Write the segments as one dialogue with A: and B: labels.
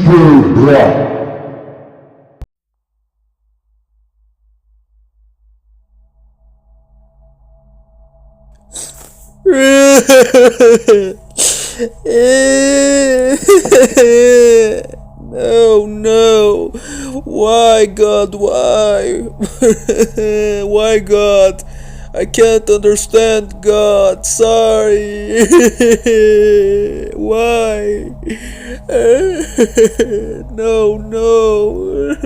A: Super Black.
B: No, no. Why, God? Why? Why, God? I can't understand, God. Sorry. Why? No, no.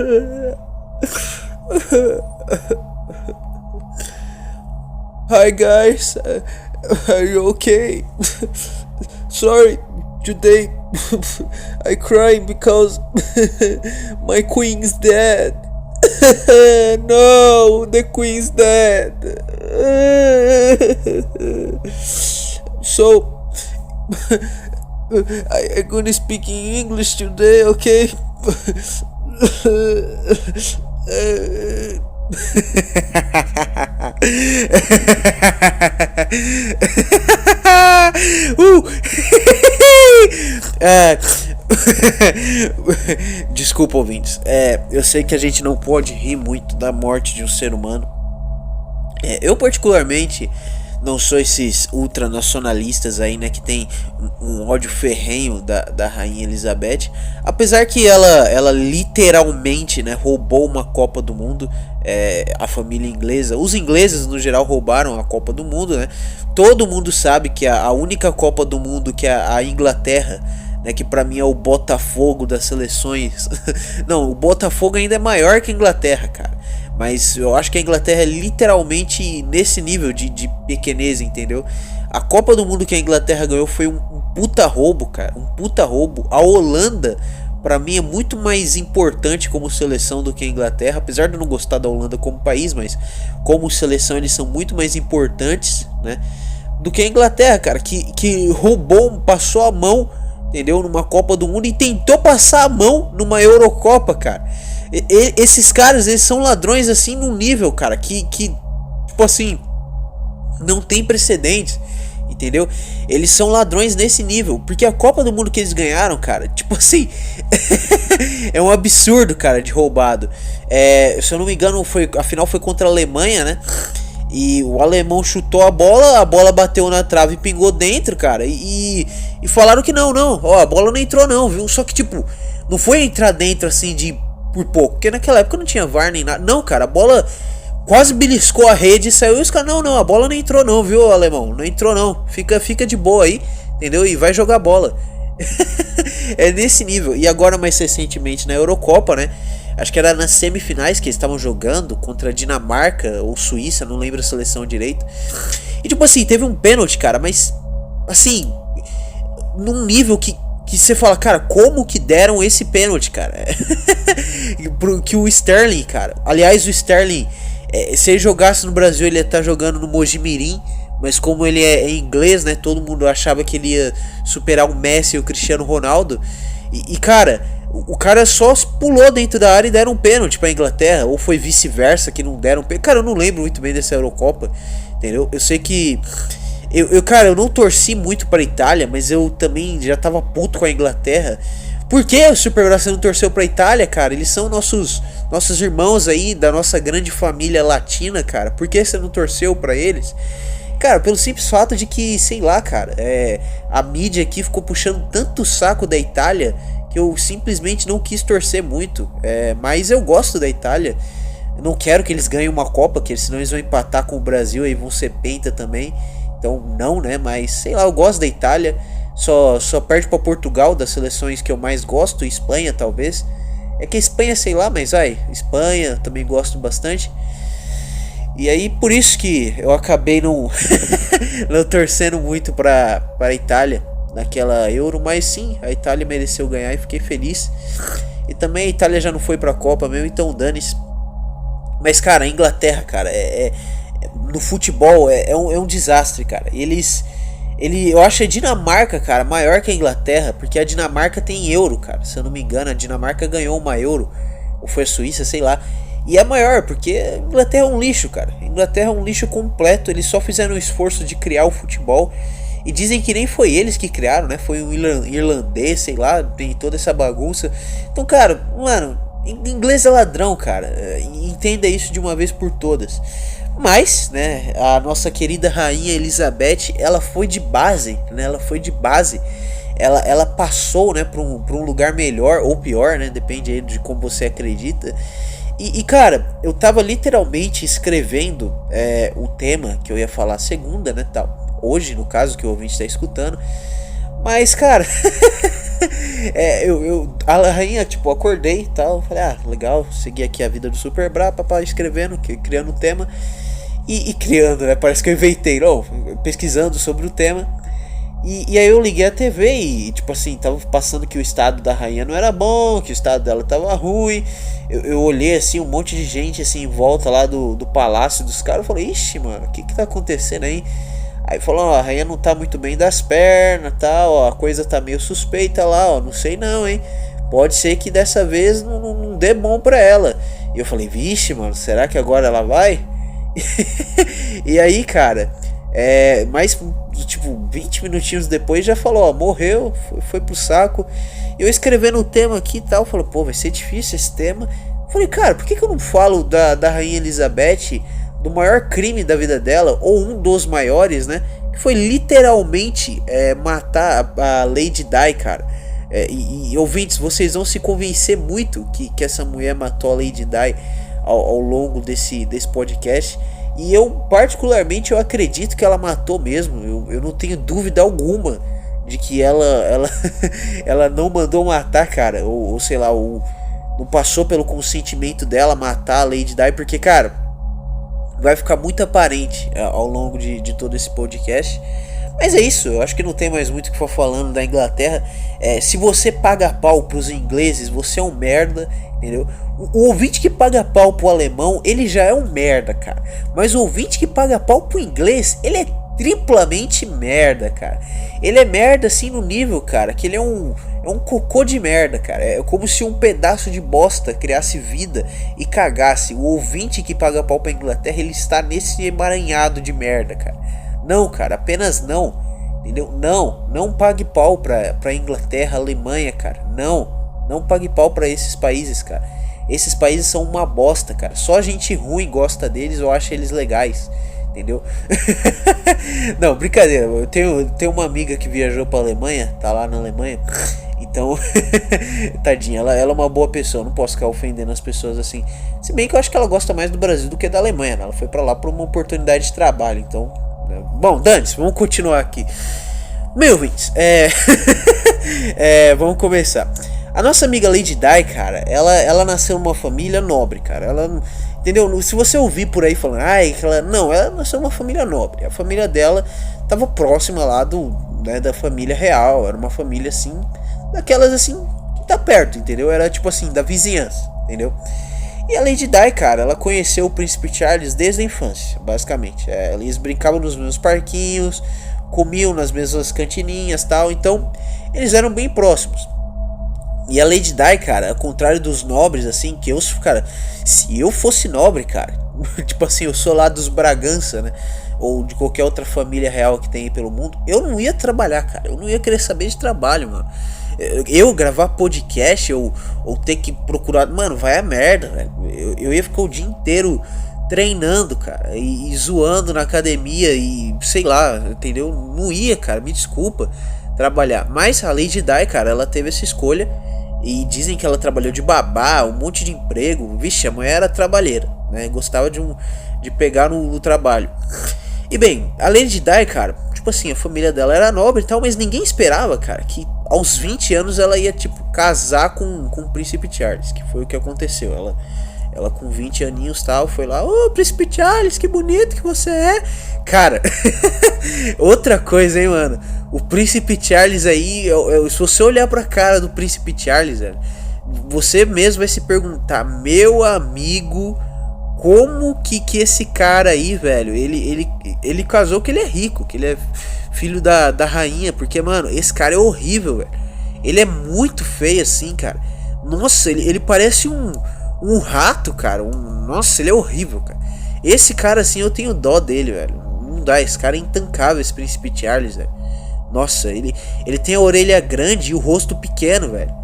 B: Hi, guys. Are you okay? Sorry, today I crying because my queen's dead. No, the queen's dead. So I'm gonna speak in English today, okay? É, Desculpa, ouvintes. Eu sei que a gente não pode rir muito da morte de um ser humano. Eu particularmente não sou esses ultranacionalistas aí, né, que tem um ódio ferrenho da Rainha Elizabeth. Apesar que ela literalmente, né, roubou uma Copa do Mundo. A família inglesa, os ingleses no geral roubaram a Copa do Mundo, né? Todo mundo sabe que a única Copa do Mundo que a Inglaterra, né, que pra mim é o Botafogo das seleções. Não, o Botafogo ainda é maior que a Inglaterra, cara. Mas eu acho que a Inglaterra é literalmente nesse nível de pequenez, entendeu? A Copa do Mundo que a Inglaterra ganhou foi um puta roubo, cara. Um puta roubo. A Holanda, pra mim, é muito mais importante como seleção do que a Inglaterra. Apesar de eu não gostar da Holanda como país, mas como seleção eles são muito mais importantes, né, do que a Inglaterra, cara. Que roubou, passou a mão, entendeu? Numa Copa do Mundo e tentou passar a mão numa Eurocopa, cara. Esses caras, eles são ladrões assim num nível, cara, que tipo assim, não tem precedentes, entendeu? Eles são ladrões nesse nível, porque a Copa do Mundo que eles ganharam, cara, tipo assim, é um absurdo, cara, de roubado. Se eu não me engano, a final foi contra a Alemanha, né? E o alemão chutou a bola bateu na trave e pingou dentro, cara. E falaram que não, ó, a bola não entrou não, viu? Só que tipo, não foi entrar dentro assim por pouco, porque naquela época não tinha VAR nem nada. Não, cara, a bola quase beliscou a rede e saiu. E os caras, não, a bola não entrou não, viu, alemão? Não entrou não, fica de boa aí, entendeu? E vai jogar bola. É nesse nível. E agora mais recentemente na Eurocopa, né, acho que era nas semifinais que eles estavam jogando contra a Dinamarca ou Suíça, não lembro a seleção direito. E tipo assim, teve um pênalti, cara, mas assim, num nível que você fala, cara, como que deram esse pênalti, cara? Que o Sterling, cara. Aliás, o Sterling, se ele jogasse no Brasil, ele ia estar jogando no Mojimirim. Mas como ele é inglês, né? Todo mundo achava que ele ia superar o Messi e o Cristiano Ronaldo. E cara, o cara só pulou dentro da área e deram um pênalti pra Inglaterra. Ou foi vice-versa que não deram pênalti. Cara, eu não lembro muito bem dessa Eurocopa, entendeu? Eu sei que cara, eu não torci muito pra Itália, mas eu também já tava puto com a Inglaterra. Por que o Super Brasil não torceu pra Itália, cara? Eles são nossos irmãos aí, da nossa grande família latina, cara. Por que você não torceu pra eles? Cara, pelo simples fato de que, sei lá, cara, a mídia aqui ficou puxando tanto o saco da Itália que eu simplesmente não quis torcer muito. Mas eu gosto da Itália. Eu não quero que eles ganhem uma Copa, que senão eles vão empatar com o Brasil e vão ser penta também. Então não, né, mas sei lá, eu gosto da Itália. Só perde pra Portugal, das seleções que eu mais gosto, e Espanha talvez. É que a Espanha, sei lá, mas Espanha também gosto bastante. E aí por isso que eu acabei não torcendo muito pra Itália naquela Euro. Mas sim, a Itália mereceu ganhar e fiquei feliz. E também a Itália já não foi pra Copa mesmo, então dane-se. Mas cara, a Inglaterra, cara, no futebol é um desastre, cara. Eu acho a Dinamarca, cara, maior que a Inglaterra, porque a Dinamarca tem Euro, cara. Se eu não me engano, a Dinamarca ganhou uma Euro, ou foi a Suíça, sei lá. E é maior, porque a Inglaterra é um lixo, cara. A Inglaterra é um lixo completo. Eles só fizeram o esforço de criar o futebol E dizem que nem foi eles que criaram, né? Foi um irlandês, sei lá, tem toda essa bagunça. Então, cara, mano, inglês é ladrão, cara. Entenda isso de uma vez por todas. Mas, né, a nossa querida rainha Elizabeth, ela foi de base, né? Ela foi de base. Ela passou, né, pra um lugar melhor ou pior, né? Depende aí de como você acredita. E cara, eu tava literalmente escrevendo o tema que eu ia falar segunda, né, tal. Hoje, no caso, que o ouvinte tá escutando. Mas, cara, a rainha, tipo, acordei e tal. Falei, legal, segui aqui a vida do Super Bra, papai, escrevendo, criando o tema. E criando, né, parece que eu inventei, não, pesquisando sobre o tema. E aí eu liguei a TV e, tipo assim, tava passando que o estado da rainha não era bom, que o estado dela tava ruim. Eu olhei assim, um monte de gente assim em volta lá do palácio dos caras. Eu falei, ixi, mano, o que tá acontecendo aí? Aí falou, a rainha não tá muito bem das pernas, tal, ó, a coisa tá meio suspeita lá, ó, não sei não, hein. Pode ser que dessa vez não dê bom pra ela. E eu falei, vixe, mano, será que agora ela vai? E aí, cara, mas tipo 20 minutinhos depois já falou, ó, morreu, foi pro saco. Eu escrevendo o tema aqui e tal, falei, pô, vai ser difícil esse tema. Falei, cara, por que eu não falo da rainha Elizabeth, do maior crime da vida dela, ou um dos maiores, né, que foi literalmente matar a Lady Di, cara. E ouvintes, vocês vão se convencer muito que essa mulher matou a Lady Di ao longo desse podcast. E eu particularmente eu acredito que ela matou mesmo. Eu não tenho dúvida alguma de que ela não mandou matar, cara, ou sei lá, não passou pelo consentimento dela matar a Lady Di, porque, cara, vai ficar muito aparente ao longo de todo esse podcast. Mas é isso, eu acho que não tem mais muito o que for falando da Inglaterra. Se você paga pau pros ingleses, você é um merda, entendeu? O ouvinte que paga pau pro alemão, ele já é um merda, cara. Mas o ouvinte que paga pau pro inglês, ele é triplamente merda, cara. Ele é merda assim no nível, cara, que ele é um cocô de merda, cara. É como se um pedaço de bosta criasse vida e cagasse. O ouvinte que paga pau pra Inglaterra, ele está nesse emaranhado de merda, cara. Não, cara, apenas não, entendeu? Não pague pau pra Inglaterra, Alemanha, cara. Não pague pau pra esses países, cara. Esses países são uma bosta, cara. Só gente ruim gosta deles ou acha eles legais, entendeu? Não, brincadeira. Eu tenho uma amiga que viajou pra Alemanha, tá lá na Alemanha. Então, tadinha, ela é uma boa pessoa. Não posso ficar ofendendo as pessoas assim. Se bem que eu acho que ela gosta mais do Brasil do que da Alemanha, né? Ela foi pra lá por uma oportunidade de trabalho, então... Bom, dane-se, vamos continuar aqui. Meu ouvintes, vamos começar. A nossa amiga Lady Di, cara, ela nasceu numa família nobre, cara. Ela, entendeu? Se você ouvir por aí falando, ela nasceu numa família nobre. A família dela tava próxima lá da família real. Era uma família assim, daquelas assim, que tá perto, entendeu? Era tipo assim, da vizinhança, entendeu? E a Lady Di, cara, ela conheceu o Príncipe Charles desde a infância, basicamente. Eles brincavam nos mesmos parquinhos, comiam nas mesmas cantininhas e tal, então eles eram bem próximos. E a Lady Di, cara, ao contrário dos nobres, assim, que cara, se eu fosse nobre, cara, tipo assim, eu sou lá dos Bragança, né, ou de qualquer outra família real que tem aí pelo mundo, eu não ia trabalhar, cara, eu não ia querer saber de trabalho, mano. Eu gravar podcast ou ter que procurar, mano, vai a merda, velho. Eu ia ficar o dia inteiro treinando, cara, e zoando na academia e sei lá, entendeu? Não ia, cara, me desculpa, trabalhar. Mas a Lady Di, cara, ela teve essa escolha e dizem que ela trabalhou de babá, um monte de emprego. Vixe, a mulher era trabalheira, né? Gostava de pegar no trabalho. E bem, a Lady Di, cara, tipo assim, a família dela era nobre e tal, mas ninguém esperava, cara, que aos 20 anos ela ia, tipo, casar com o Príncipe Charles, que foi o que aconteceu. Ela com 20 aninhos tal, foi lá, Príncipe Charles, que bonito que você é. Cara, outra coisa, hein, mano. O Príncipe Charles aí, se você olhar pra cara do Príncipe Charles, velho, você mesmo vai se perguntar, meu amigo, como que esse cara aí, velho, ele casou que ele é rico, que ele é filho da rainha, porque, mano, esse cara é horrível, velho. Ele é muito feio assim, cara. Nossa, ele parece um rato, cara. Nossa, ele é horrível, cara. Esse cara assim, eu tenho dó dele, velho. Não dá, esse cara é intancável, esse Príncipe Charles, velho. Nossa, ele tem a orelha grande e o rosto pequeno, velho.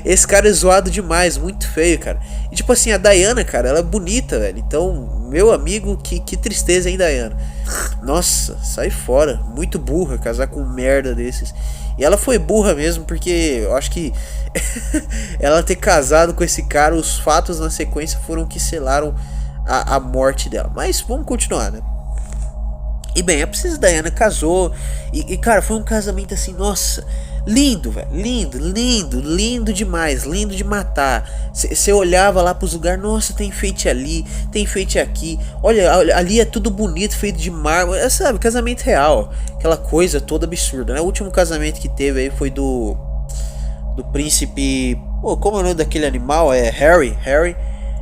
B: Esse cara é zoado demais, muito feio, cara. E tipo assim, a Diana, cara, ela é bonita, velho. Então, meu amigo, que tristeza, hein, Diana. Nossa, sai fora. Muito burra casar com um merda desses. E ela foi burra mesmo, porque eu acho que ela ter casado com esse cara, os fatos na sequência foram que selaram a morte dela. Mas vamos continuar, né? E bem, a princesa Diana casou. Cara, foi um casamento assim, nossa, lindo, velho. Lindo demais. Lindo de matar. Você olhava lá pros lugares, nossa, tem enfeite ali, tem enfeite aqui. Olha, ali é tudo bonito, feito de mármore. Sabe, casamento real. Aquela coisa toda absurda, né? O último casamento que teve aí foi do príncipe. Pô, como é o nome daquele animal? É Harry.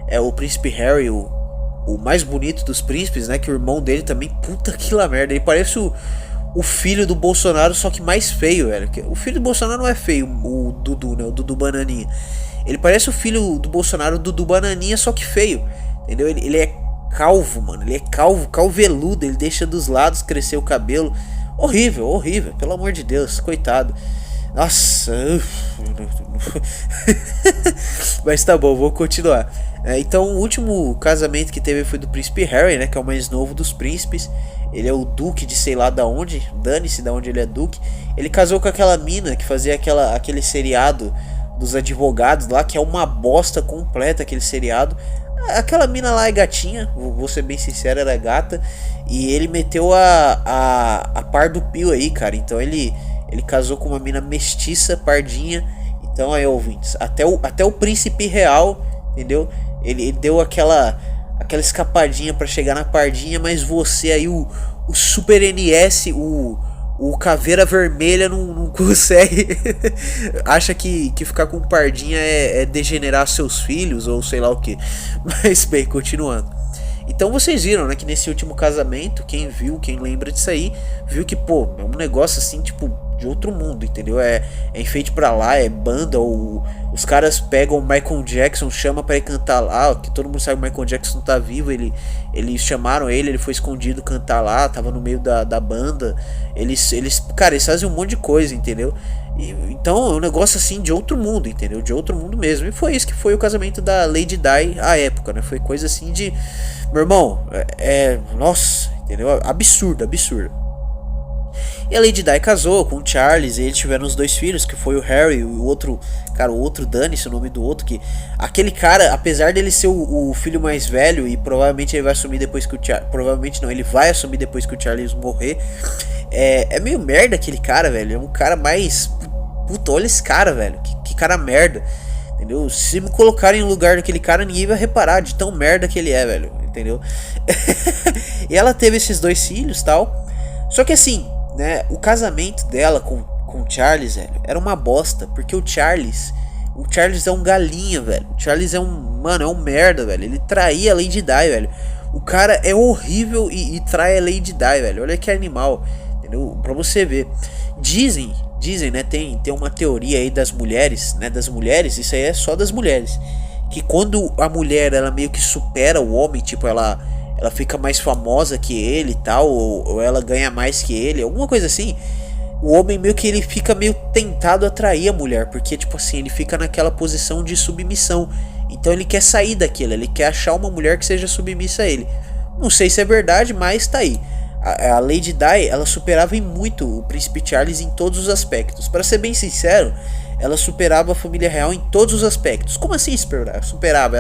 B: É o príncipe Harry, o mais bonito dos príncipes, né? Que o irmão dele também, puta que lá merda. Ele parece o filho do Bolsonaro, só que mais feio, velho. O filho do Bolsonaro não é feio, o Dudu, né? O Dudu Bananinha. Ele parece o filho do Bolsonaro, o Dudu Bananinha, só que feio. Entendeu? Ele é calvo, mano. Ele é calveludo. Ele deixa dos lados crescer o cabelo. Horrível. Pelo amor de Deus, coitado. Nossa. Mas tá bom, vou continuar. Então o último casamento que teve foi do príncipe Harry, né? Que é o mais novo dos príncipes. Ele é o duque de sei lá da onde. Dane-se da onde ele é duque. Ele casou com aquela mina que fazia aquele seriado dos advogados lá, que é uma bosta completa aquele seriado. Aquela mina lá é gatinha, vou ser bem sincero, ela é gata. E ele meteu a par do pio aí, cara. Então ele casou com uma mina mestiça, pardinha. Então aí, ouvintes, até o príncipe real, entendeu? Ele deu aquela escapadinha pra chegar na pardinha, mas você aí, o Super NS, o Caveira Vermelha não consegue. Acha que ficar com pardinha é degenerar seus filhos ou sei lá o que. Mas bem, continuando. Então vocês viram, né, que nesse último casamento, quem lembra disso aí, viu que, pô, é um negócio assim, tipo, de outro mundo, entendeu? É enfeite pra lá, é banda, os caras pegam o Michael Jackson, chama pra ir cantar lá, que todo mundo sabe que o Michael Jackson tá vivo, eles chamaram ele foi escondido cantar lá, tava no meio da banda, eles fazem um monte de coisa, entendeu? Então é um negócio assim de outro mundo, entendeu? De outro mundo mesmo. E foi isso que foi o casamento da Lady Di à época, né? Foi coisa assim de... Meu irmão, nossa, entendeu? Absurdo. E a Lady Di casou com o Charles, e eles tiveram os 2 filhos, que foi o Harry e o outro, cara, o outro dane-se o nome do outro, que aquele cara, apesar dele ser o filho mais velho, e provavelmente ele vai assumir depois que o Charles, provavelmente não, ele vai assumir depois que o Charles morrer, é meio merda aquele cara, velho, é um cara mais, puta, olha esse cara, velho, que cara merda, entendeu? Se me colocarem no lugar daquele cara, ninguém vai reparar de tão merda que ele é, velho, entendeu? E ela teve esses 2 filhos, tal, só que assim, né, o casamento dela com o Charles, velho, era uma bosta, porque o Charles é um galinha, velho. O Charles é um merda, velho. Ele traía a Lady Di, velho. O cara é horrível e trai a Lady Di, velho. Olha que animal, entendeu? Pra você ver. Dizem, né, tem uma teoria aí das mulheres, isso aí é só das mulheres, que quando a mulher, ela meio que supera o homem, tipo, ela fica mais famosa que ele e tal, ou ela ganha mais que ele, alguma coisa assim, o homem meio que ele fica meio tentado a trair a mulher, porque tipo assim, ele fica naquela posição de submissão, então ele quer sair daquilo, ele quer achar uma mulher que seja submissa a ele. Não sei se é verdade, mas tá aí. A Lady Di, ela superava em muito o príncipe Charles em todos os aspectos. Para ser bem sincero, ela superava a família real em todos os aspectos. Como assim superava?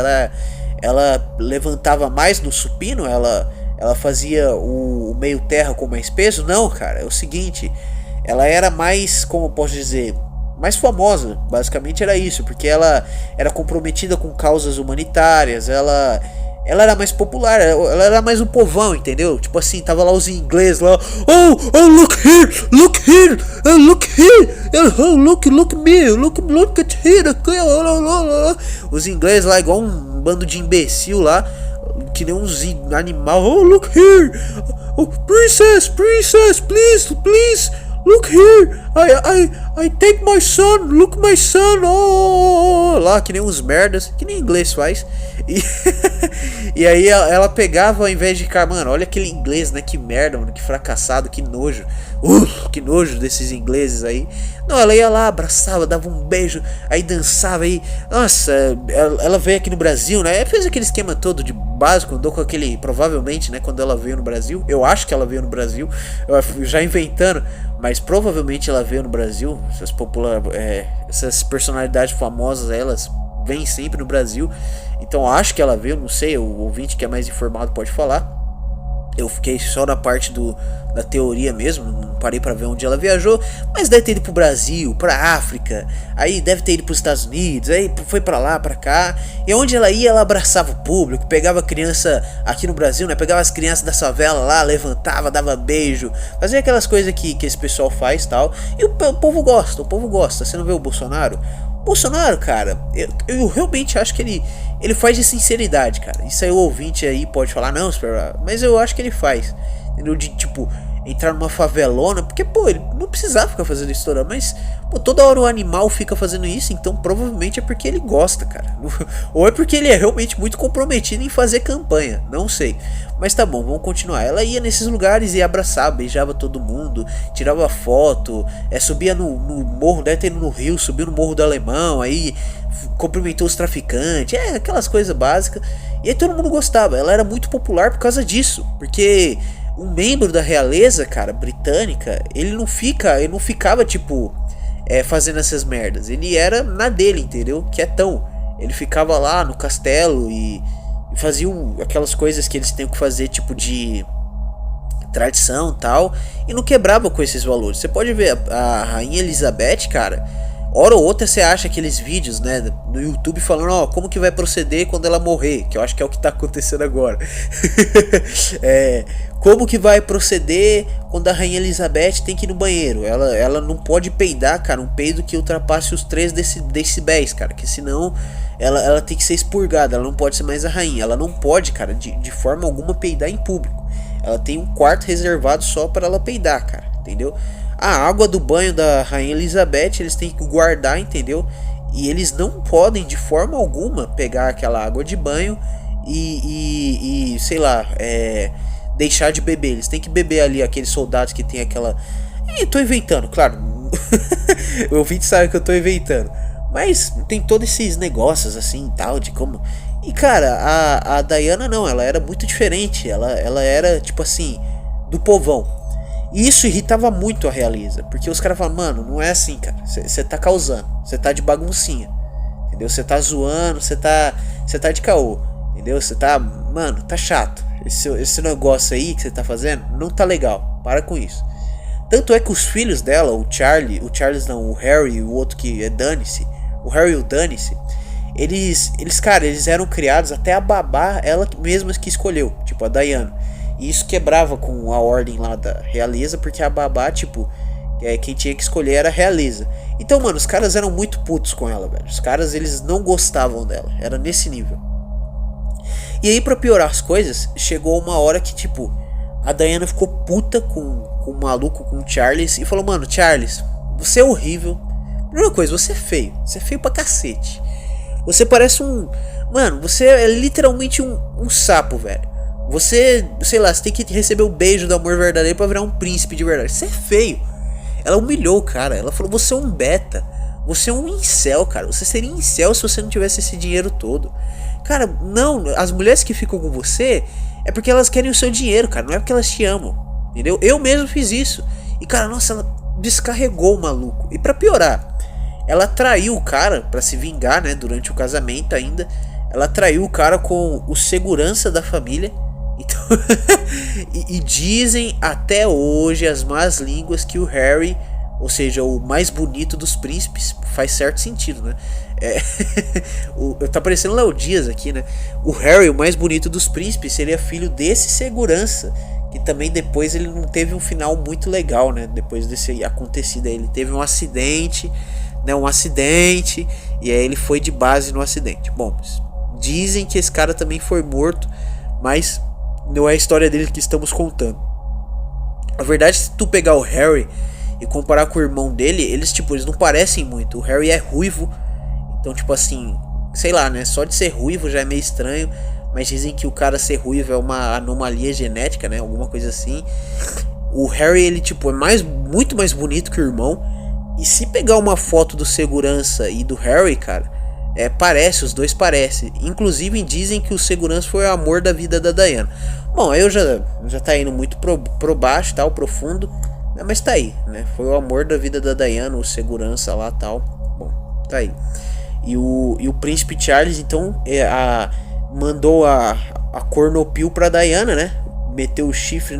B: Ela levantava mais no supino? Ela fazia o meio terra com mais peso? Não, cara, é o seguinte, ela era mais, como eu posso dizer, mais famosa, basicamente era isso, porque ela era comprometida com causas humanitárias, ela era mais popular, ela era mais um povão, entendeu? Tipo assim, tava lá os ingleses lá, oh, look here, oh, look me, look at here, os ingleses lá igual um bando de imbecil lá, que nem uns animal, oh, look here, oh, princess, please, look here, I take my son, look my son, oh, lá, que nem uns merdas, que nem inglês faz. E aí ela pegava, ao invés de ficar, mano, olha aquele inglês, né? Que merda, mano, que fracassado, que nojo. Que nojo desses ingleses aí. Não, ela ia lá, abraçava, dava um beijo, aí dançava aí. Nossa, ela veio aqui no Brasil, né? Fez aquele esquema todo de básico, andou com aquele, provavelmente, né? Quando ela veio no Brasil, eu acho que ela veio no Brasil, já inventando, mas provavelmente ela veio no Brasil. Essas personalidades famosas, elas vêm sempre no Brasil. Então acho que ela veio, não sei, o ouvinte que é mais informado pode falar. Eu fiquei só na parte da teoria mesmo, não parei pra ver onde ela viajou, mas deve ter ido pro Brasil, pra África, aí deve ter ido pros Estados Unidos, aí foi pra lá, pra cá, e onde ela ia, ela abraçava o público, pegava criança aqui no Brasil, né, pegava as crianças da favela lá, levantava, dava beijo, fazia aquelas coisas que esse pessoal faz tal, e o povo gosta, você não vê o Bolsonaro? Bolsonaro, cara, eu realmente acho que ele faz de sinceridade, cara. Isso aí o ouvinte aí pode falar, não, mas eu acho que ele faz. Entendeu? De tipo, entrar numa favelona, porque, pô, ele não precisava ficar fazendo isso toda, mas, pô, toda hora o animal fica fazendo isso, então provavelmente é porque ele gosta, cara. Ou é porque ele é realmente muito comprometido em fazer campanha, não sei. Mas tá bom, vamos continuar. Ela ia nesses lugares e abraçava, beijava todo mundo, tirava foto, subia no morro, deve ter ido no Rio, subiu no Morro do Alemão, aí cumprimentou os traficantes, aquelas coisas básicas. E aí todo mundo gostava, ela era muito popular por causa disso, porque um membro da realeza, cara, britânica, ele não ficava tipo fazendo essas merdas, ele era na dele, entendeu? Quietão, ele ficava lá no castelo e fazia aquelas coisas que eles têm que fazer, tipo de tradição e tal, e não quebrava com esses valores. Você pode ver a Rainha Elizabeth, cara, hora ou outra você acha aqueles vídeos, né, no YouTube falando, ó, como que vai proceder quando ela morrer, que eu acho que é o que tá acontecendo agora. Como que vai proceder quando a Rainha Elizabeth tem que ir no banheiro? Ela não pode peidar, cara, um peido que ultrapasse os 3 decibéis, cara, que senão ela tem que ser expurgada, ela não pode ser mais a rainha, ela não pode, cara, de forma alguma peidar em público. Ela tem um quarto reservado só para ela peidar, cara, entendeu? A água do banho da Rainha Elizabeth eles têm que guardar, entendeu? E eles não podem de forma alguma pegar aquela água de banho e sei lá, deixar de beber. Eles têm que beber ali, aqueles soldados que tem aquela... tô inventando, claro. O ouvinte sabe que eu tô inventando, mas tem todos esses negócios assim tal, de como... E cara, a Diana não, ela era muito diferente. Ela era tipo assim, do povão. E isso irritava muito a realeza, porque os caras falam, mano, não é assim, cara. Você tá causando, você tá de baguncinha, entendeu? Você tá zoando, você tá de caô, entendeu? Você tá, mano, tá chato. Esse negócio aí que você tá fazendo não tá legal, para com isso. Tanto é que os filhos dela, o Charles não, o Harry e o outro que é Dane-se, o Harry e o Dane-se, eles, cara, eles eram criados, até a babá, ela mesma que escolheu, tipo a Diana. E isso quebrava com a ordem lá da realeza, porque a babá, tipo, quem tinha que escolher era a realeza. Então, mano, os caras eram muito putos com ela, velho. Os caras, eles não gostavam dela, era nesse nível. E aí, pra piorar as coisas, chegou uma hora que, tipo, a Diana ficou puta com o maluco, com o Charles, e falou, mano, Charles, você é horrível. Primeira coisa, você é feio pra cacete. Você parece um... Mano, você é literalmente um sapo, velho. Você, sei lá, você tem que receber o beijo do amor verdadeiro pra virar um príncipe de verdade. Você é feio. Ela humilhou o cara. Ela falou, você é um beta. Você é um incel, cara. Você seria incel se você não tivesse esse dinheiro todo. Cara, não. As mulheres que ficam com você é porque elas querem o seu dinheiro, cara. Não é porque elas te amam. Entendeu? Eu mesmo fiz isso. E, cara, nossa, ela descarregou o maluco. E pra piorar, ela traiu o cara pra se vingar, né? Durante o casamento ainda. Ela traiu o cara com o segurança da família. Então, e dizem até hoje as más línguas que o Harry, ou seja, o mais bonito dos príncipes, faz certo sentido, né? Tá parecendo Léo Dias aqui, né? O Harry, o mais bonito dos príncipes, seria filho desse segurança, que também depois ele não teve um final muito legal, né? Depois desse acontecido aí, ele teve um acidente, né? E aí ele foi de base no acidente. Bom, dizem que esse cara também foi morto, mas não é a história dele que estamos contando. A verdade, se tu pegar o Harry e comparar com o irmão dele, eles não parecem muito. O Harry é ruivo, então tipo assim, sei lá, né, só de ser ruivo já é meio estranho. mas dizem que o cara ser ruivo é uma anomalia genética, né? Alguma coisa assim. O Harry, ele tipo, é muito mais bonito que o irmão. E se pegar uma foto do segurança e do Harry, cara, os dois parecem. Inclusive dizem que o segurança foi o amor da vida da Diana. Bom, aí eu já tá indo muito pro baixo, tal, profundo, né? Mas tá aí, né? Foi o amor da vida da Diana, o segurança lá, tal. Bom, tá aí. E o príncipe Charles, então, mandou a cornopio pra Diana, né? Meteu o chifre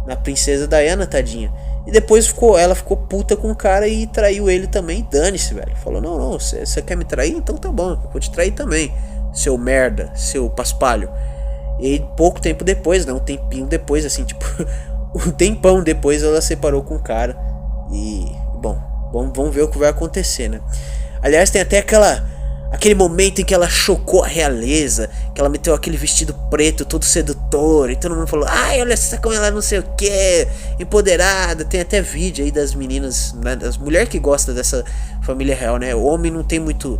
B: na princesa Diana, tadinha. E depois ela ficou puta com o cara e traiu ele também. Dane-se, velho. Falou, não, você quer me trair? Então tá bom, eu vou te trair também, seu merda, seu paspalho. E pouco tempo depois, né, um tempinho depois, assim, tipo, um tempão depois, ela separou com o cara. E, bom, vamos ver o que vai acontecer, né. Aliás, tem até aquele momento em que ela chocou a realeza, que ela meteu aquele vestido preto todo sedutor, e todo mundo falou, ai, olha só como ela não sei o que, empoderada. Tem até vídeo aí das meninas, né, das mulheres que gostam dessa família real, né. O homem não tem muito,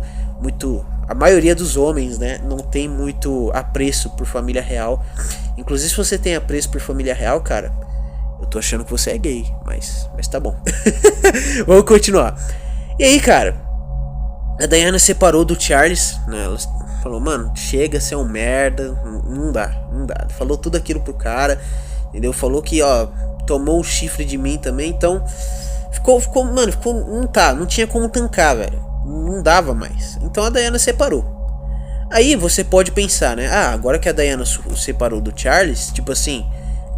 B: a maioria dos homens, né, não tem muito apreço por família real. Inclusive, se você tem apreço por família real, cara, eu tô achando que você é gay, mas tá bom. Vamos continuar. E aí, cara, a Diana separou do Charles, né? Ela falou, mano, chega, você é um merda, não dá. Falou tudo aquilo pro cara, entendeu? Falou que, ó, tomou o chifre de mim também, então não tinha como tancar, velho. Não dava mais. Então a Diana separou. Aí você pode pensar, né? Agora que a Diana separou do Charles, tipo assim,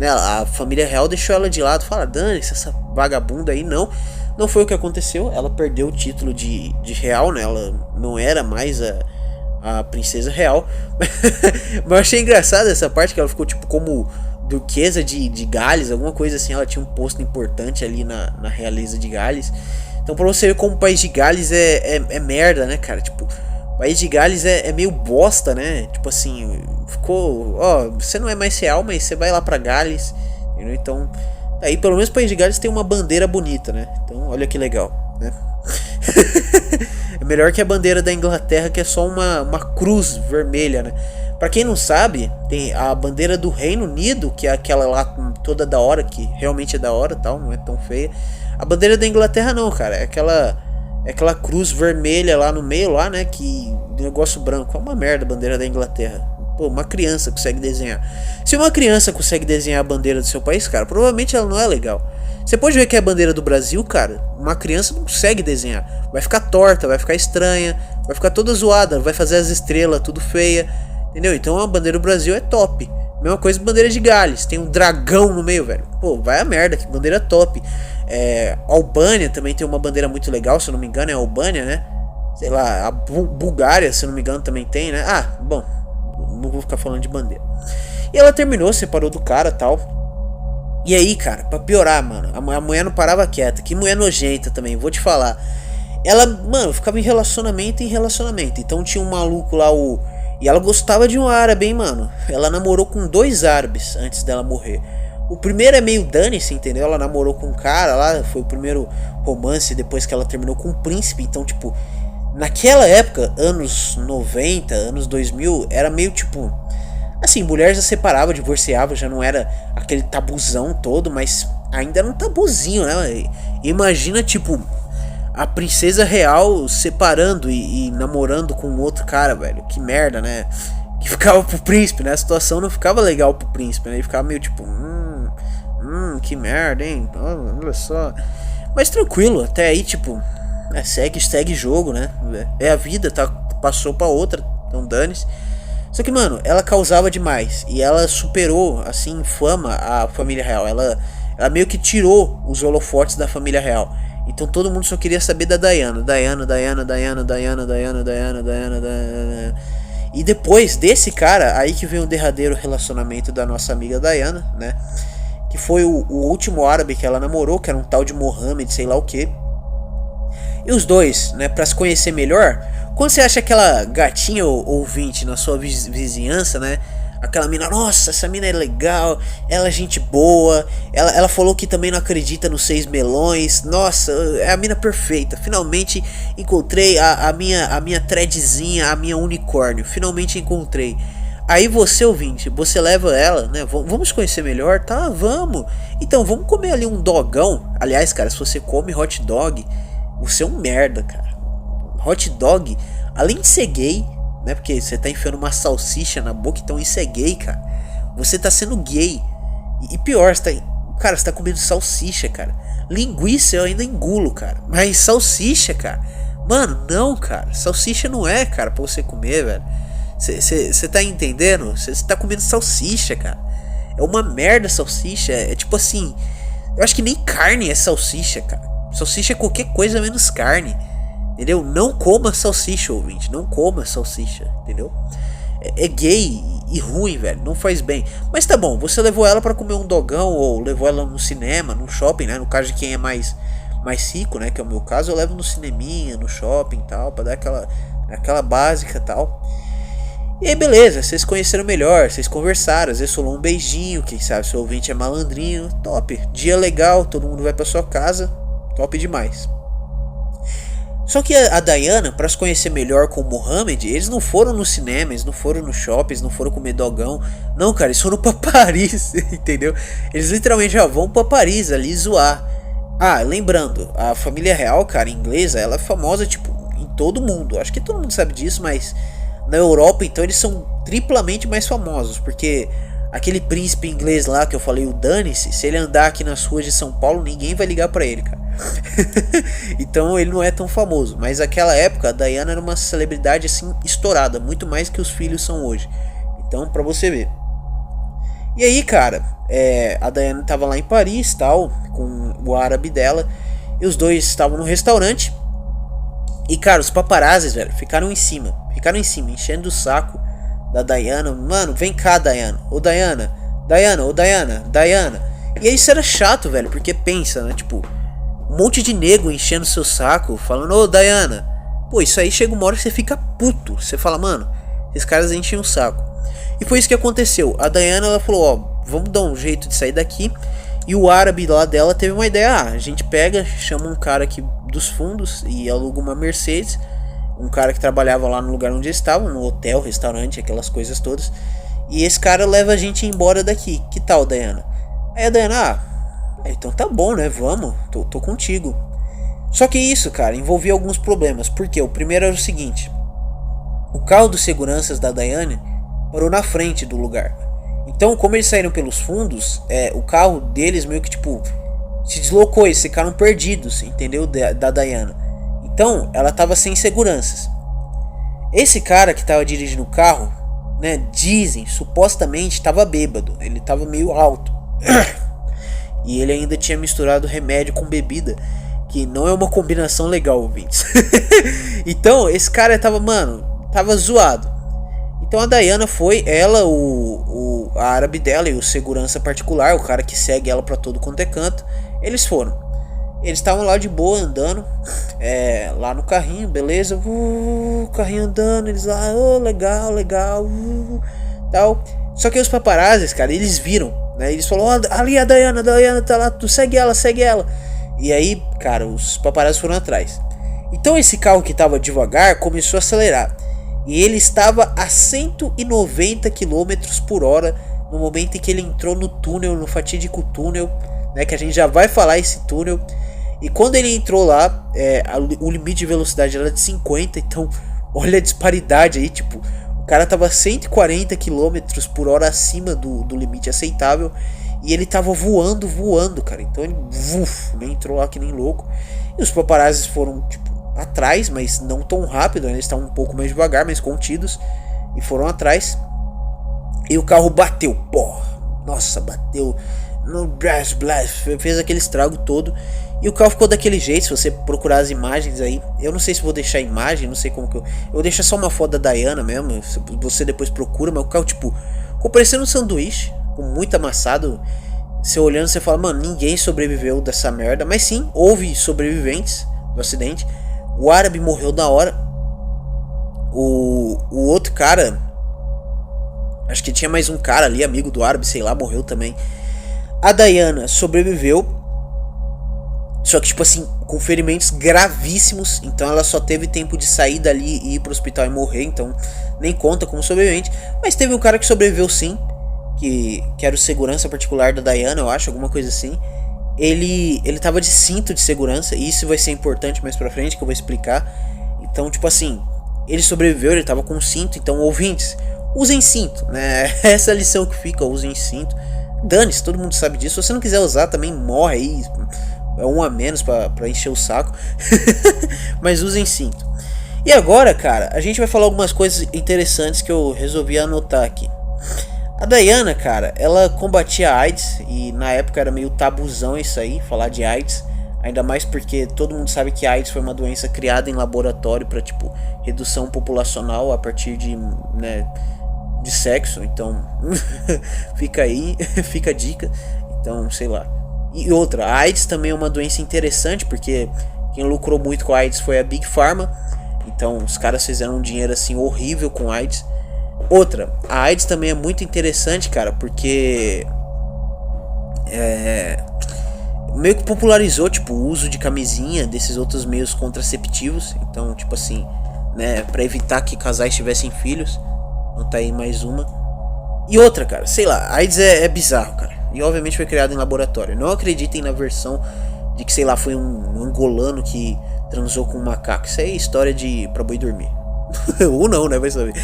B: né? A família real deixou ela de lado, fala, dane-se, essa vagabunda aí, não. Não foi o que aconteceu, ela perdeu o título de real, né? Ela não era mais a princesa real. Mas eu achei engraçado essa parte, que ela ficou tipo como duquesa de Gales, alguma coisa assim. Ela tinha um posto importante ali na realeza de Gales. Então pra você ver como o país de Gales é merda, né, cara? Tipo, o país de Gales é meio bosta, né? Tipo assim, ficou, ó, você não é mais real, mas você vai lá pra Gales, entendeu? Então, aí pelo menos o país de Gales tem uma bandeira bonita, né? Então olha que legal, né? É melhor que a bandeira da Inglaterra, que é só uma cruz vermelha, né? Pra quem não sabe, tem a bandeira do Reino Unido, que é aquela lá toda da hora, que realmente é da hora, tal, não é tão feia. A bandeira da Inglaterra não, cara, é aquela cruz vermelha lá no meio lá, né, que negócio branco. É uma merda a bandeira da Inglaterra. Pô, uma criança consegue desenhar. Se uma criança consegue desenhar a bandeira do seu país, cara, provavelmente ela não é legal. Você pode ver que a bandeira do Brasil, cara, uma criança não consegue desenhar. Vai ficar torta, vai ficar estranha, vai ficar toda zoada, vai fazer as estrelas tudo feia, entendeu? Então a bandeira do Brasil é top. Mesma coisa que bandeira de Gales, tem um dragão no meio, velho. Pô, vai a merda, que bandeira top. Albânia também tem uma bandeira muito legal, se eu não me engano é a Albânia, né? Sei lá, a Bulgária, se eu não me engano, também tem, né? Bom, não vou ficar falando de bandeira. E ela terminou, separou do cara e tal. E aí, cara, pra piorar, mano, a mulher não parava quieta. Que mulher nojenta também, vou te falar. Ela, mano, ficava em relacionamento. Então tinha um maluco lá, e ela gostava de um árabe, hein, mano. Ela namorou com 2 árabes antes dela morrer. O primeiro é meio dane-se, entendeu? Ela namorou com um cara lá, foi o primeiro romance depois que ela terminou com um príncipe. Então, tipo, naquela época, anos 90, anos 2000, era meio tipo... Assim, mulher já separava, divorciava, já não era aquele tabuzão todo, mas ainda era um tabuzinho, né? Imagina, tipo, a princesa real separando e namorando com outro cara, velho. Que merda, né? Que ficava pro príncipe, né? A situação não ficava legal pro príncipe, né? Ele ficava meio tipo, que merda, hein? Olha só. Mas tranquilo, até aí, tipo, segue jogo, né? É a vida, passou pra outra, então dane-se. Só que, mano, ela causava demais. E ela superou, assim, em fama a família real. Ela meio que tirou os holofotes da família real. Então todo mundo só queria saber da Diana. E depois desse cara, aí que vem o derradeiro relacionamento da nossa amiga Diana, né? Que foi o último árabe que ela namorou, que era um tal de Mohammed, sei lá o que. E os dois, né, pra se conhecer melhor, quando você acha aquela gatinha ouvinte na sua vizinhança, né, aquela mina, nossa, essa mina é legal, ela é gente boa, ela falou que também não acredita nos 6 melões, nossa, é a mina perfeita, finalmente encontrei a minha threadzinha, a minha unicórnio, finalmente encontrei. Aí você, ouvinte, você leva ela, né? Vamos conhecer melhor? Tá, vamos. Então, vamos comer ali um dogão. Aliás, cara, se você come hot dog, você é um merda, cara. Hot dog, além de ser gay, né? Porque você tá enfiando uma salsicha na boca, então isso é gay, cara. Você tá sendo gay. E pior, cara, você tá comendo salsicha, cara. Linguiça eu ainda engulo, cara. Mas salsicha, cara. Mano, não, cara. Salsicha não é, cara, pra você comer, velho. Você tá entendendo? Você tá comendo salsicha, cara. É uma merda salsicha. É tipo assim. Eu acho que nem carne é salsicha, cara. Salsicha é qualquer coisa menos carne. Entendeu? Não coma salsicha, ouvinte. Não coma salsicha, entendeu? É gay e ruim, velho. Não faz bem. Mas tá bom, você levou ela pra comer um dogão, ou levou ela no cinema, no shopping, né? No caso de quem é mais rico, né? Que é o meu caso, eu levo no cineminha, no shopping e tal, pra dar aquela básica e tal. E aí beleza, vocês conheceram melhor, vocês conversaram, às vezes rolou um beijinho, quem sabe seu ouvinte é malandrinho, top. Dia legal, todo mundo vai pra sua casa, top demais. Só que a Diana, pra se conhecer melhor com o Mohamed, eles não foram no cinema, eles não foram no shopping, eles não foram comer dogão. Não, cara, eles foram pra Paris, entendeu? Eles literalmente já vão pra Paris ali zoar. Ah, lembrando, a família real, cara, inglesa, ela é famosa, tipo, em todo mundo. Acho que todo mundo sabe disso, mas na Europa, então, eles são triplamente mais famosos, porque aquele príncipe inglês lá que eu falei, o Dane-se, se ele andar aqui nas ruas de São Paulo, ninguém vai ligar pra ele, cara. Então ele não é tão famoso. Mas naquela época a Diana era uma celebridade assim estourada, muito mais que os filhos são hoje. Então pra você ver. E aí, cara, a Diana tava lá em Paris, tal, com o árabe dela, e os dois estavam no restaurante. E cara, os paparazzis, velho, ficaram em cima, enchendo o saco da Diana. Mano, vem cá, Diana. Ô Diana. E aí isso era chato, velho, porque pensa, né, tipo, um monte de nego enchendo seu saco, falando, ô Diana. Pô, isso aí chega uma hora que você fica puto. Você fala, mano, esses caras enchem o saco. E foi isso que aconteceu. A Diana, ela falou, ó, vamos dar um jeito de sair daqui. E o árabe lá dela teve uma ideia. Ah, a gente pega, chama um cara aqui dos fundos e aluga uma Mercedes. Um cara que trabalhava lá no lugar onde eles estavam, no hotel, restaurante, aquelas coisas todas. E esse cara leva a gente embora daqui. Que tal, Diana? Aí a Diana, então tá bom, né? Vamos, tô contigo. Só que isso, cara, envolvia alguns problemas. Porque o primeiro era o seguinte: o carro dos seguranças da Diana parou na frente do lugar. Então, como eles saíram pelos fundos, o carro deles meio que tipo se deslocou, eles ficaram perdidos, entendeu? Da Diana. Então, ela tava sem seguranças. Esse cara que tava dirigindo o carro, né? Dizem, supostamente, tava bêbado. Ele tava meio alto. E ele ainda tinha misturado remédio com bebida, que não é uma combinação legal, ouvintes. Então, esse cara tava zoado. Então a Diana foi, ela, a árabe dela e o segurança particular, o cara que segue ela pra todo quanto é canto, eles foram. Eles estavam lá de boa, andando, lá no carrinho, beleza, carrinho andando, eles lá, legal, tal. Só que os paparazzis, cara, eles viram, né, eles falaram, ali a Diana tá lá, tu segue ela. E aí, cara, os paparazzis foram atrás. Então esse carro que tava devagar começou a acelerar. E ele estava a 190 km por hora no momento em que ele entrou no túnel, no fatídico túnel, né, que a gente já vai falar esse túnel. E quando ele entrou lá, o limite de velocidade era de 50, então olha a disparidade aí, tipo, o cara tava 140 km por hora acima do limite aceitável. E ele tava voando, cara. Então ele entrou lá que nem louco. E os paparazzis foram, tipo, atrás, mas não tão rápido, né? Eles estavam um pouco mais devagar, mais contidos. E foram atrás. E o carro bateu. Porra, nossa, bateu no blast, fez aquele estrago todo. E o carro ficou daquele jeito. Se você procurar as imagens aí, eu não sei se vou deixar a imagem, não sei como que eu vou deixar só uma foto da Diana mesmo. Você depois procura, mas o carro, tipo, ficou parecendo um sanduíche, com muito amassado. Você olhando, você fala, mano, ninguém sobreviveu dessa merda. Mas sim, houve sobreviventes do acidente. O árabe morreu na hora. O outro cara, acho que tinha mais um cara ali, amigo do árabe, sei lá, morreu também. A Diana sobreviveu. Só que, tipo assim, com ferimentos gravíssimos. Então ela só teve tempo de sair dali e ir pro hospital e morrer. Então nem conta como sobrevivente. Mas teve um cara que sobreviveu sim. Que era o segurança particular da Diana, eu acho, alguma coisa assim. Ele tava de cinto de segurança. E isso vai ser importante mais pra frente, que eu vou explicar. Então, tipo assim, ele sobreviveu, ele tava com cinto. Então, ouvintes, usem cinto, né? Essa é a lição que fica, usem cinto. Dane-se, todo mundo sabe disso. Se você não quiser usar, também morre aí. É um a menos pra encher o saco. Mas usem cinto. E agora, cara, a gente vai falar algumas coisas interessantes que eu resolvi anotar aqui. A Diana, cara, ela combatia a AIDS. E na época era meio tabuzão isso aí, falar de AIDS. Ainda mais porque todo mundo sabe que a AIDS foi uma doença criada em laboratório pra, tipo, redução populacional a partir de, né, de sexo. Então, fica aí, fica a dica. Então, sei lá. E outra, a AIDS também é uma doença interessante, porque quem lucrou muito com a AIDS foi a Big Pharma. Então os caras fizeram um dinheiro assim horrível com a AIDS. Outra, a AIDS também é muito interessante, cara, porque meio que popularizou, tipo, o uso de camisinha, desses outros meios contraceptivos. Então, tipo assim, né, pra evitar que casais tivessem filhos. Não tá aí mais uma. E outra, cara, sei lá, a AIDS é bizarro, cara. E obviamente foi criado em laboratório. Não acreditem na versão de que, sei lá, foi um angolano que transou com um macaco. Isso aí é história de pra boi dormir. Ou não, né? Vai saber.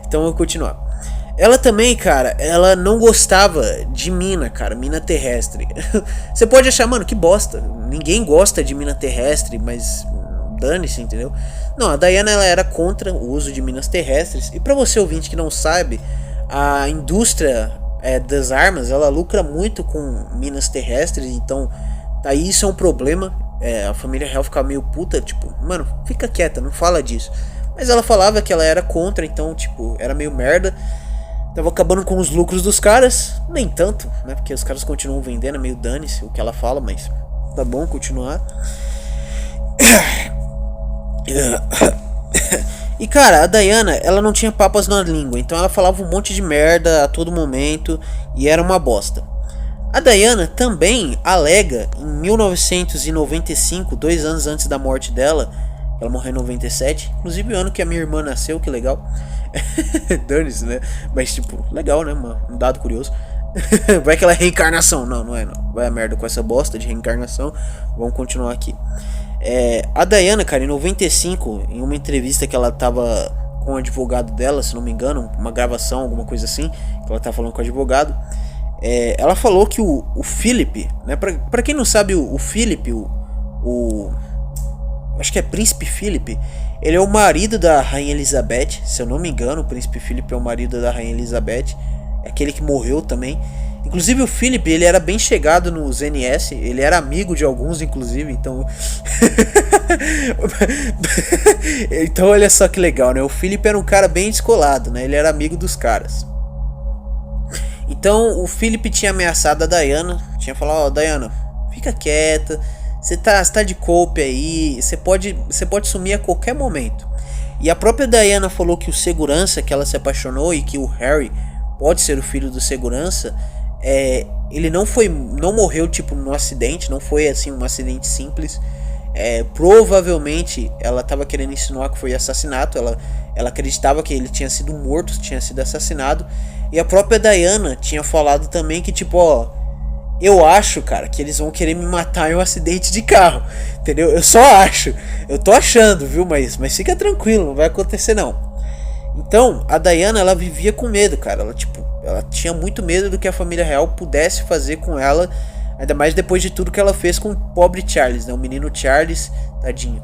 B: Então eu vou continuar. Ela também, cara, ela não gostava de mina, cara, mina terrestre. Você pode achar, mano, que bosta. Ninguém gosta de mina terrestre, mas dane-se, entendeu? Não, a Diana, ela era contra o uso de minas terrestres. E pra você ouvinte que não sabe, a indústria das armas, ela lucra muito com minas terrestres. Então, aí isso é um problema. A família real ficava meio puta, tipo, mano, fica quieta, não fala disso. Mas ela falava que ela era contra, então, tipo, era meio merda. Tava acabando com os lucros dos caras. Nem tanto, né, porque os caras continuam vendendo, é meio dane-se o que ela fala, mas tá bom, continuar. E cara, a Diana, ela não tinha papas na língua, então ela falava um monte de merda a todo momento e era uma bosta. A Diana também alega em 1995, 2 anos antes da morte dela, ela morreu em 97, inclusive o ano que a minha irmã nasceu, que legal. Dane-se, né? Mas tipo, legal, né? Um dado curioso. Vai que ela é reencarnação. Não, não é não. Vai a merda com essa bosta de reencarnação. Vamos continuar aqui. A Diana, cara, em 95, em uma entrevista que ela tava com o advogado dela, se não me engano, uma gravação, alguma coisa assim, que ela tava falando com o advogado, ela falou que o Philip, né, pra quem não sabe, o Philip, acho que é Príncipe Philip, ele é o marido da Rainha Elizabeth, se eu não me engano, o Príncipe Philip é o marido da Rainha Elizabeth, é aquele que morreu também. Inclusive o Philip, ele era bem chegado nos NS, ele era amigo de alguns, inclusive, então... Então olha só que legal, né? O Philip era um cara bem descolado, né? Ele era amigo dos caras. Então o Philip tinha ameaçado a Diana, tinha falado, ó, Diana, fica quieta, você tá de coupe aí, você pode sumir a qualquer momento. E a própria Diana falou que o segurança que ela se apaixonou e que o Harry pode ser o filho do segurança, ele não morreu tipo no acidente, não foi assim um acidente simples. Provavelmente ela estava querendo insinuar que foi assassinato. Ela acreditava que ele tinha sido morto, tinha sido assassinado. E a própria Diana tinha falado também que tipo, ó, eu acho, cara, que eles vão querer me matar em um acidente de carro, entendeu? Eu só acho, eu tô achando, viu, mas fica tranquilo, não vai acontecer não. Então, a Diana, ela vivia com medo, cara. Ela tinha muito medo do que a família real pudesse fazer com ela, ainda mais depois de tudo que ela fez com o pobre Charles, né? O menino Charles, tadinho.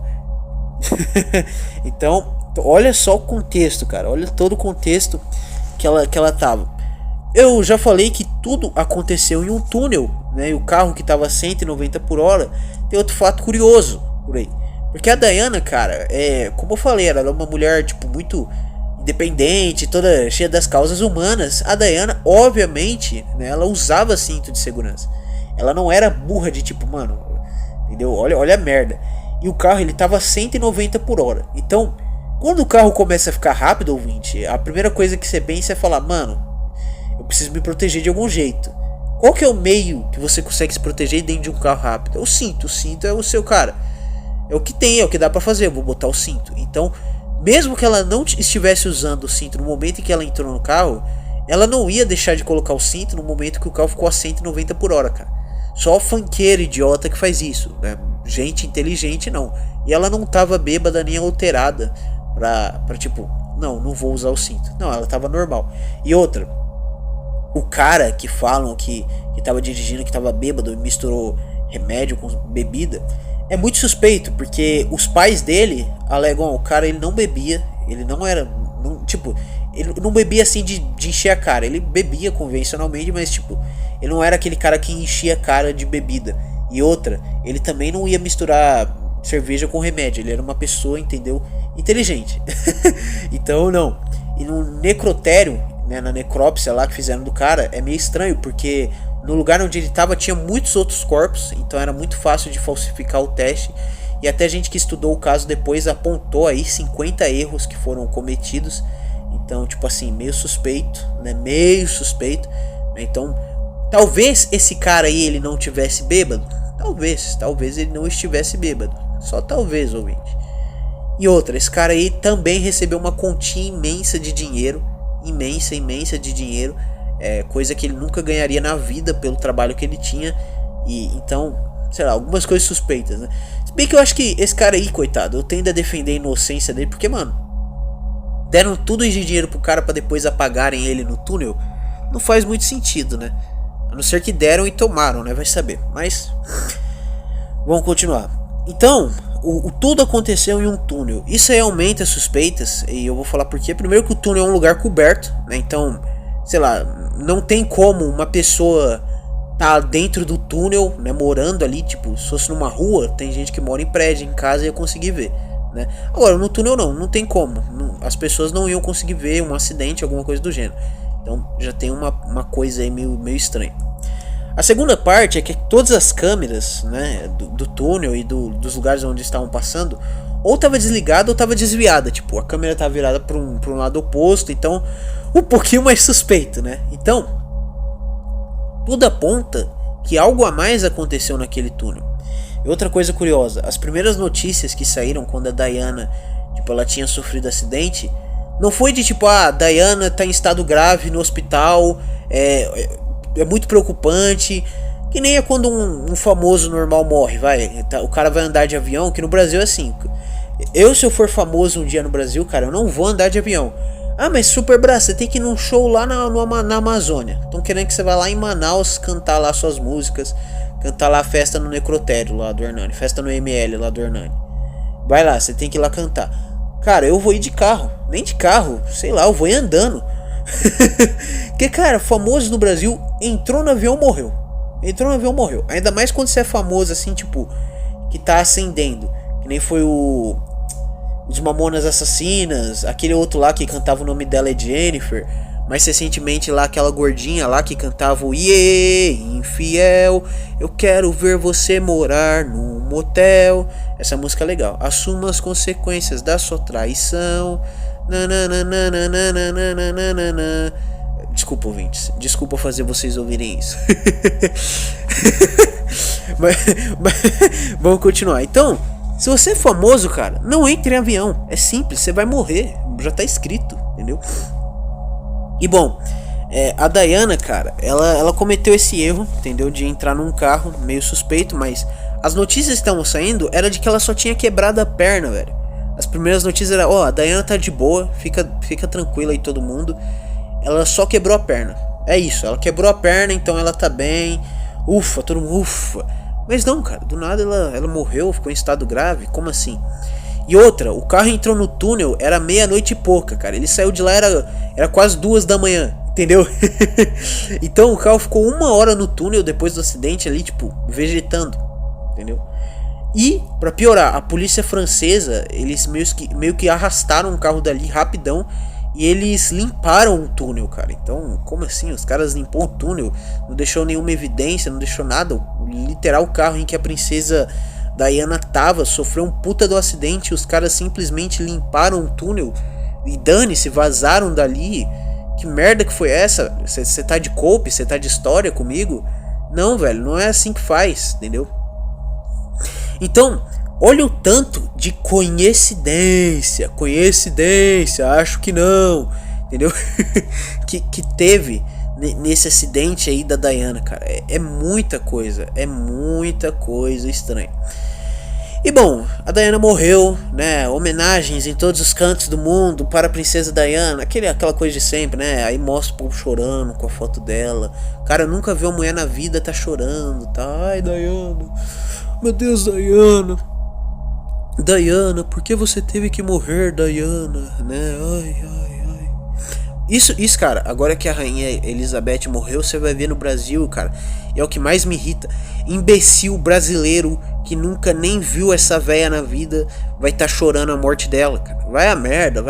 B: Então, olha só o contexto, cara. Olha todo o contexto que ela tava. Eu já falei que tudo aconteceu em um túnel, né? E o carro que tava 190 por hora. Tem outro fato curioso por aí. Porque a Diana, cara, como eu falei, ela era uma mulher, tipo, muito independente, toda cheia das causas humanas. A Diana, obviamente, né, ela usava cinto de segurança. Ela não era burra de tipo, mano, entendeu? Olha a merda. E o carro, ele tava 190 por hora. Então, quando o carro começa a ficar rápido, ouvinte, a primeira coisa que você pensa é falar, mano, eu preciso me proteger de algum jeito. Qual que é o meio que você consegue se proteger dentro de um carro rápido? É o cinto é o seu, cara. É o que tem, é o que dá pra fazer, eu vou botar o cinto. Então, mesmo que ela não estivesse usando o cinto no momento em que ela entrou no carro, ela não ia deixar de colocar o cinto no momento que o carro ficou a 190 por hora, cara. Só funkeiro idiota que faz isso, né? Gente inteligente não. E ela não tava bêbada nem alterada pra tipo, não vou usar o cinto. Não, ela tava normal. E outra, o cara que falam que tava dirigindo, que tava bêbado e misturou remédio com bebida, é muito suspeito, porque os pais dele alegam, o cara ele não bebia, ele não era, tipo, ele não bebia assim de encher a cara, ele bebia convencionalmente, mas tipo, ele não era aquele cara que enchia a cara de bebida. E outra, ele também não ia misturar cerveja com remédio, ele era uma pessoa, entendeu, inteligente. Então não. E no necrotério, né, na necrópsia lá que fizeram do cara, é meio estranho, porque no lugar onde ele estava tinha muitos outros corpos, então era muito fácil de falsificar o teste. E até gente que estudou o caso depois apontou aí 50 erros que foram cometidos. Então, tipo assim, meio suspeito, né? Meio suspeito. Então, talvez esse cara aí ele não tivesse bêbado. Talvez ele não estivesse bêbado. Só talvez, ouvinte. E outra, esse cara aí também recebeu uma quantia imensa de dinheiro. Imensa de dinheiro. Coisa que ele nunca ganharia na vida pelo trabalho que ele tinha. E então, sei lá, algumas coisas suspeitas, né? Se bem que eu acho que esse cara aí, coitado, eu tendo a defender a inocência dele, porque, mano, deram tudo de dinheiro pro cara pra depois apagarem ele no túnel. Não faz muito sentido, né? A não ser que deram e tomaram, né? Vai saber. Mas vamos continuar. Então, tudo aconteceu em um túnel. Isso aí aumenta as suspeitas. E eu vou falar por quê. Primeiro que o túnel é um lugar coberto, né? Então, sei lá, não tem como uma pessoa tá dentro do túnel, né, morando ali, tipo, se fosse numa rua, tem gente que mora em prédio, em casa, ia conseguir ver, né? Agora, no túnel não tem como, as pessoas não iam conseguir ver um acidente, alguma coisa do gênero. Então, já tem uma coisa aí meio estranha. A segunda parte é que todas as câmeras, né, do túnel e dos lugares onde estavam passando, ou estava desligada ou estava desviada, tipo, a câmera estava virada para um lado oposto, então um pouquinho mais suspeito, né? Então, tudo aponta que algo a mais aconteceu naquele túnel. E outra coisa curiosa, as primeiras notícias que saíram quando a Diana, tipo, ela tinha sofrido acidente, não foi de tipo, a Diana tá em estado grave no hospital, é muito preocupante, que nem é quando um famoso normal morre, o cara vai andar de avião, que no Brasil é assim. Se eu for famoso um dia no Brasil, cara, eu não vou andar de avião. Ah, mas Super Bra, você tem que ir num show lá na Amazônia. Estão querendo que você vá lá em Manaus cantar lá suas músicas, cantar lá a festa no necrotério lá do Hernani, festa no ML lá do Hernani. Vai lá, você tem que ir lá cantar. Cara, eu vou ir de carro, nem de carro, sei lá, eu vou ir andando. Porque, cara, famoso no Brasil, entrou no avião, morreu. Ainda mais quando você é famoso assim, tipo, que tá ascendendo. Que nem foi os Mamonas Assassinas, aquele outro lá que cantava o nome dela é Jennifer. Mais recentemente lá, aquela gordinha lá que cantava o Iê, infiel, eu quero ver você morar num motel. Essa música é legal. Assuma as consequências da sua traição. Desculpa, ouvintes. Desculpa fazer vocês ouvirem isso. mas vamos continuar. Então, se você é famoso, cara, não entre em avião. É simples, você vai morrer. Já tá escrito, entendeu? E bom, a Diana, cara, ela cometeu esse erro, entendeu? De entrar num carro meio suspeito, mas as notícias que estavam saindo era de que ela só tinha quebrado a perna, velho. As primeiras notícias eram, a Diana tá de boa, fica tranquila aí todo mundo. Ela só quebrou a perna. É isso, ela quebrou a perna, então ela tá bem. Ufa, todo mundo, ufa. Mas não, cara, do nada ela morreu, ficou em estado grave, como assim? E outra, o carro entrou no túnel, era meia-noite e pouca, cara. Ele saiu de lá, era quase 2 da manhã, entendeu? Então o carro ficou 1 hora no túnel depois do acidente ali, tipo, vegetando, entendeu? E, pra piorar, a polícia francesa, eles meio que arrastaram o carro dali rapidão e eles limparam o túnel, cara. Então, como assim? Os caras limpou o túnel, não deixou nenhuma evidência, não deixou nada. Literal, o carro em que a princesa Diana tava sofreu um puta do acidente. Os caras simplesmente limparam o túnel e dane-se, vazaram dali. Que merda que foi essa? Você tá de cope? Você tá de história comigo? Não, velho, não é assim que faz, entendeu? Então, olha o tanto de coincidência, acho que não, entendeu? que teve nesse acidente aí da Diana, cara. É muita coisa estranha. E bom, a Diana morreu, né? Homenagens em todos os cantos do mundo para a princesa Diana, aquela coisa de sempre, né? Aí mostra o povo chorando com a foto dela. Cara, eu nunca vi uma mulher na vida tá chorando, tá? Ai, Diana, meu Deus, Diana, por que você teve que morrer, Diana, né? Ai. Isso, cara, agora que a rainha Elizabeth morreu, você vai ver no Brasil, cara. É o que mais me irrita. Imbecil brasileiro que nunca nem viu essa véia na vida vai tá chorando a morte dela, cara. Vai a merda,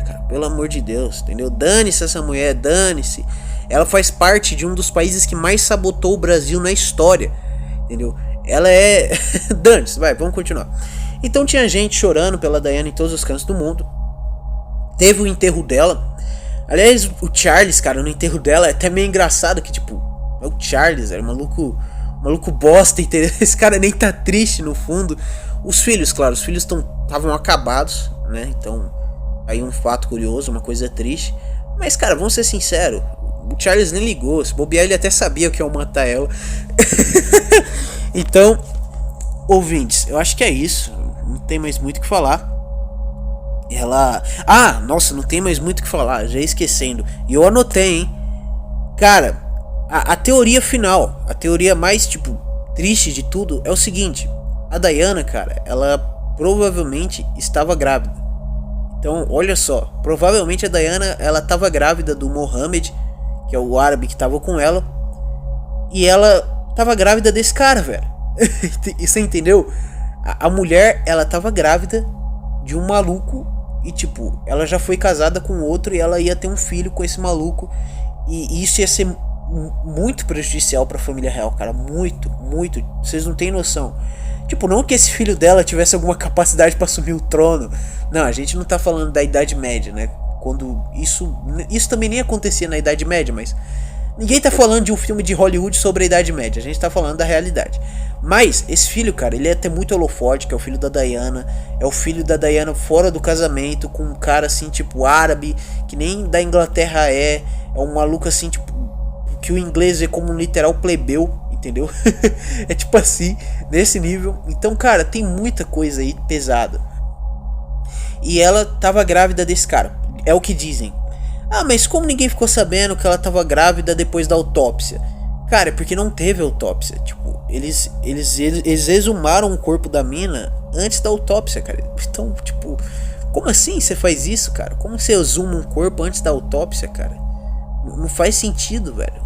B: cara. Pelo amor de Deus, entendeu? Dane-se essa mulher, dane-se. Ela faz parte de um dos países que mais sabotou o Brasil na história, entendeu? Ela é... Dane-se, vamos continuar. Então tinha gente chorando pela Diana em todos os cantos do mundo. Teve o enterro dela. Aliás, o Charles, cara, no enterro dela é até meio engraçado que, tipo, é o Charles, era maluco bosta, entendeu? Esse cara nem tá triste no fundo. Os filhos, claro, estavam acabados, né? Então, aí um fato curioso, uma coisa triste. Mas, cara, vamos ser sinceros, o Charles nem ligou, se bobear ele até sabia que ia matar ela. Então, ouvintes, eu acho que é isso, não tem mais muito o que falar. Nossa, não tem mais muito o que falar, já ia esquecendo. E eu anotei, hein. Cara, a teoria final, a teoria mais, tipo, triste de tudo é o seguinte. A Diana, cara, ela provavelmente estava grávida. Então, olha só, provavelmente a Diana, ela estava grávida do Mohammed, que é o árabe que estava com ela. E ela estava grávida desse cara, velho. Você entendeu? A mulher, ela estava grávida de um maluco. E tipo, ela já foi casada com outro e ela ia ter um filho com esse maluco. E isso ia ser muito prejudicial pra família real, cara. Muito. Vocês não têm noção. Tipo, não que esse filho dela tivesse alguma capacidade pra assumir o trono. Não, a gente não tá falando da Idade Média, né? Quando isso também nem acontecia na Idade Média, mas... Ninguém tá falando de um filme de Hollywood sobre a Idade Média. A gente tá falando da realidade. Mas esse filho, cara, ele é até muito holofote, que é o filho da Diana. É o filho da Diana fora do casamento, com um cara assim, tipo, árabe, que nem da Inglaterra é. É um maluco assim, tipo, que o inglês vê como um literal plebeu, entendeu? É tipo assim, nesse nível. Então, cara, tem muita coisa aí pesada. E ela tava grávida desse cara. É o que dizem. Ah, mas como ninguém ficou sabendo que ela tava grávida depois da autópsia? Cara, é porque não teve autópsia. Tipo, eles exumaram o corpo da mina antes da autópsia, cara. Então, tipo, como assim você faz isso, cara? Como você exuma um corpo antes da autópsia, cara? Não faz sentido, velho.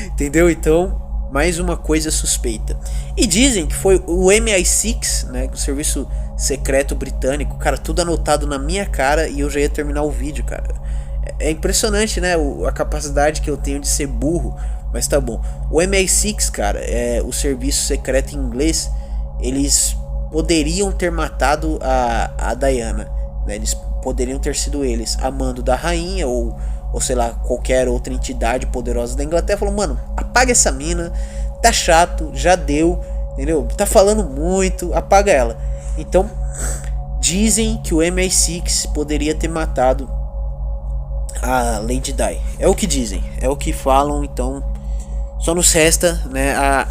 B: Entendeu? Então, mais uma coisa suspeita. E dizem que foi o MI6, né, o serviço secreto britânico. Cara, tudo anotado na minha cara e eu já ia terminar o vídeo, cara. É impressionante, né, a capacidade que eu tenho de ser burro. Mas tá bom. O MI6, cara, é o serviço secreto em inglês. Eles poderiam ter matado a Diana, né? Eles poderiam ter sido eles, amando da rainha ou sei lá, qualquer outra entidade poderosa da Inglaterra. Falou, mano, apaga essa mina, tá chato, já deu, entendeu? Tá falando muito, apaga ela. Então, dizem que o MI6 poderia ter matado a Lady Di. É o que dizem, é o que falam, então só nos resta, né, a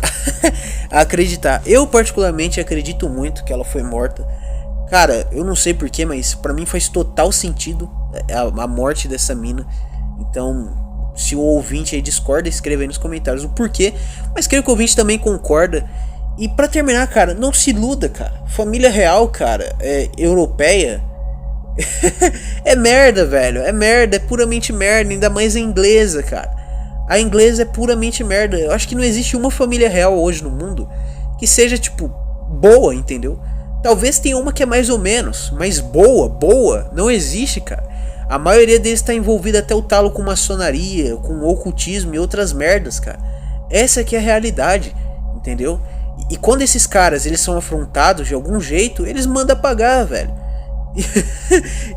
B: acreditar. Eu particularmente acredito muito que ela foi morta. Cara, eu não sei porquê, mas pra mim faz total sentido a morte dessa mina. Então, se o ouvinte aí discorda, escreva aí nos comentários o porquê. Mas creio que o ouvinte também concorda. E pra terminar, cara, não se iluda, cara. Família real, cara, europeia é merda, velho. É merda, é puramente merda. Ainda mais a inglesa, cara. A inglesa é puramente merda. Eu acho que não existe uma família real hoje no mundo que seja, tipo, boa, entendeu? Talvez tenha uma que é mais ou menos, mas boa, não existe, cara. A maioria deles está envolvida até o talo com maçonaria, com ocultismo e outras merdas, cara. Essa aqui é a realidade, entendeu? E quando esses caras eles são afrontados de algum jeito, eles mandam pagar, velho.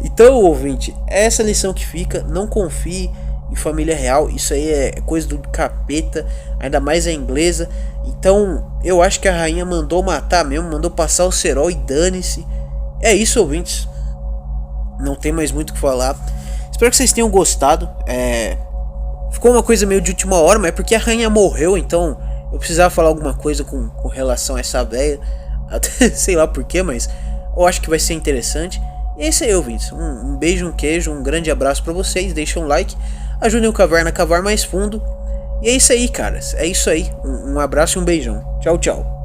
B: Então, ouvinte, é essa lição que fica. Não confie em família real. Isso aí é coisa do capeta. Ainda mais a inglesa. Então, eu acho que a rainha mandou matar mesmo. Mandou passar o cerol e dane-se. É isso, ouvintes. Não tem mais muito o que falar. Espero que vocês tenham gostado. Ficou uma coisa meio de última hora, mas é porque a rainha morreu. Então, eu precisava falar alguma coisa com relação a essa véia. Até sei lá porquê, mas eu acho que vai ser interessante. E é isso aí, ouvintes. Um beijo, um queijo, um grande abraço pra vocês. Deixem um like, ajudem o Caverna a cavar mais fundo. E é isso aí, caras. É isso aí. Um abraço e um beijão. Tchau, tchau.